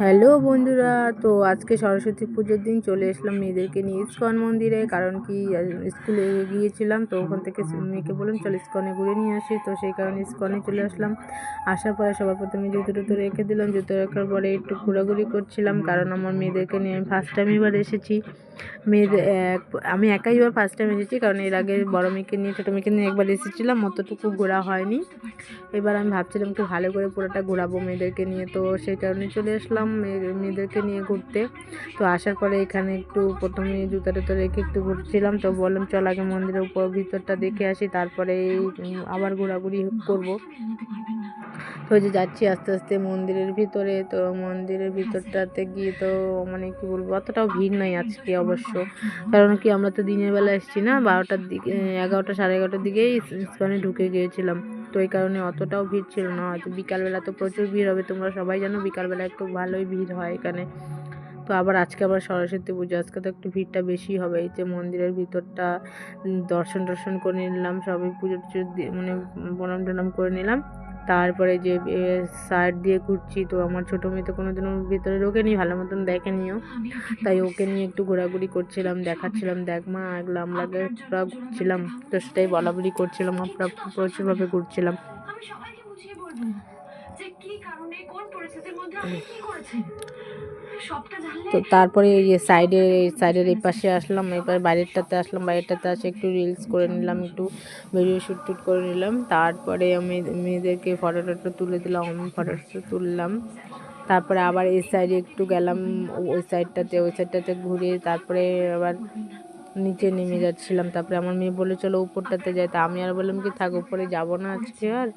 Hello বন্ধুরা, তো আজকে সরস্বতী পুজোর দিন চলে এসলাম মেয়েদেরকে নিয়ে ইস্কন মন্দিরে। কারণ কি স্কুলে গিয়েছিলাম, তো ওখান থেকে মেয়েকে বললাম চল ইস্কনে ঘুরে নিয়ে আসি। তো সেই কারণে ইস্কনে চলে আসলাম। আসার পরে সবার প্রথমে জুতো টুতো রেখে দিলাম। জুতো রাখার পরে একটু ঘোরাঘুরি করছিলাম, কারণ আমার মেয়েদেরকে নিয়ে আমি ফার্স্ট টাইম এবার এসেছি। মেয়েদের আমি একাই এবার ফার্স্ট টাইম এসেছি, কারণ এর আগে বড় মেয়েকে নিয়ে ছোটো মেয়েকে নিয়ে একবার এসেছিলাম, অতটুকু ঘোরা হয়নি। এবার আমি ভাবছিলাম একটু ভালো করে পুরোটা ঘোরাবো মেয়েদেরকে নিয়ে, তো সেই কারণে চলে আসলাম মেয়েদেরকে নিয়ে ঘুরতে। তো আসার পরে এখানে একটু প্রথমে জুতা টুতো রেখে একটু ঘুরছিলাম, তো বললাম চল আগে মন্দিরের উপর ভিতরটা দেখে আসি, তারপরে আবার ঘোরাঘুরি করব। তো যে যাচ্ছি আস্তে আস্তে মন্দিরের ভিতরে। তো মন্দিরের ভিতরটাতে গিয়ে তো মানে কি বলবো, অতটাও ভিড় নাই আজকে অবশ্য। কারণ কি আমরা তো দিনের বেলা এসেছি না, 12টার দিকে, 11টা সাড়ে 11টার দিকেই ইস্কনে ঢুকে গিয়েছিলাম। তো এই কারণে অতটাও ভিড় ছিল না। হয়তো বিকালবেলা তো প্রচুর ভিড় হবে, তোমরা সবাই জানো বিকালবেলা একটু ভালোই ভিড় হয় এখানে। তো আবার আজকে আবার সরস্বতী পুজো, আজকে তো একটু ভিড়টা বেশি হবে। এই যে মন্দিরের ভিতরটা দর্শন করে নিলাম, সবাই পুজো টুজো মানে প্রণাম টনাম করে নিলাম। তারপরে যে সাইড দিয়ে ঘুরছি, তো আমার ছোটো মেয়ে তো কোনোদিনও ভিতরে ঢোকেনি, ভালো মতন দেখেনিও, তাই ওকে নিয়ে একটু ঘোরাঘুরি করছিলাম, দেখাচ্ছিলাম দেখ মা এগুলো আমরা পুরো ঘুরছিলাম। তো সেটাই বলাবলি করছিলাম, আমরা প্রচুরভাবে ঘুরছিলাম। তো তারপরে এই যে সাইডের এই পাশে আসলাম, এবার বাইরেরটাতে আসলাম, বাইরেরটাতে আসে একটু রিলস করে নিলাম, একটু ভিডিও শ্যুট করে নিলাম। তারপরে আমি মেয়েদেরকে ফটো টটো তুলে দিলাম, আমি ফটো টটো তুললাম। তারপরে আবার এই সাইডে একটু গেলাম, ওই সাইডটাতে ঘুরে তারপরে আবার নিচে নেমে যাচ্ছিলাম। তারপরে আমার মেয়ে বলে চলো উপরটাতে যাই, তা আমি আর বললাম কি থাক উপরে যাবো না আজকে আর,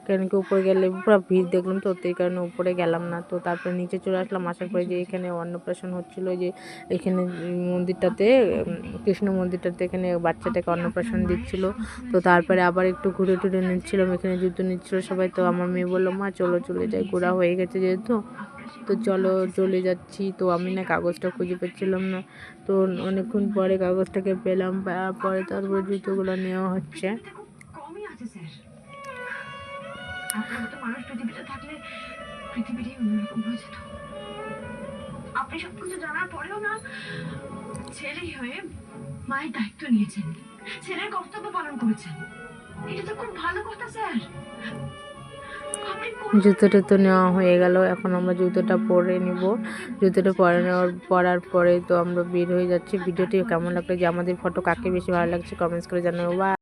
কারণ কি উপরে গেলে পুরো ভিড় দেখলাম, তো এই কারণে উপরে গেলাম না। তো তারপরে নিচে চলে আসলাম। আসার পরে যে এখানে অন্নপ্রাশন হচ্ছিলো, যে এখানে মন্দিরটাতে, কৃষ্ণ মন্দিরটাতে এখানে বাচ্চাটাকে অন্নপ্রাশন দিচ্ছিল। তো তারপরে আবার একটু ঘুরে টুরে নিচ্ছিলাম, এখানে জুতো নিচ্ছিলো সবাই। তো আমার মেয়ে বললো মা চলো চলে যাই, ঘোরা হয়ে গেছে যেহেতু, তো চলো চলে যাচ্ছি। তো আমি না কাগজটা খুঁজে পাচ্ছিলাম না, তো অনেকক্ষণ পরে কাগজটাকে পেলাম, পাওয়ার পরে তারপরে জুতোগুলো নেওয়া হচ্ছে। আপনি সবকিছু জানার পরেও না ছেলে হয়ে মায়ের দায়িত্ব নিয়েছেন, ছেলের কর্তব্য পালন করেছেন, এটা তো খুব ভালো কথা স্যার। জুতো টুতো নেওয়া হয়ে গেল, এখন আমরা জুতোটা পরে নিব। জুতোটা পরার পরে তো আমরা বের হয়ে যাচ্ছি। ভিডিওটি কেমন লাগলো, যে আমাদের ফটো কাকে বেশি ভালো লাগছে কমেন্টস করে জানাবো। বা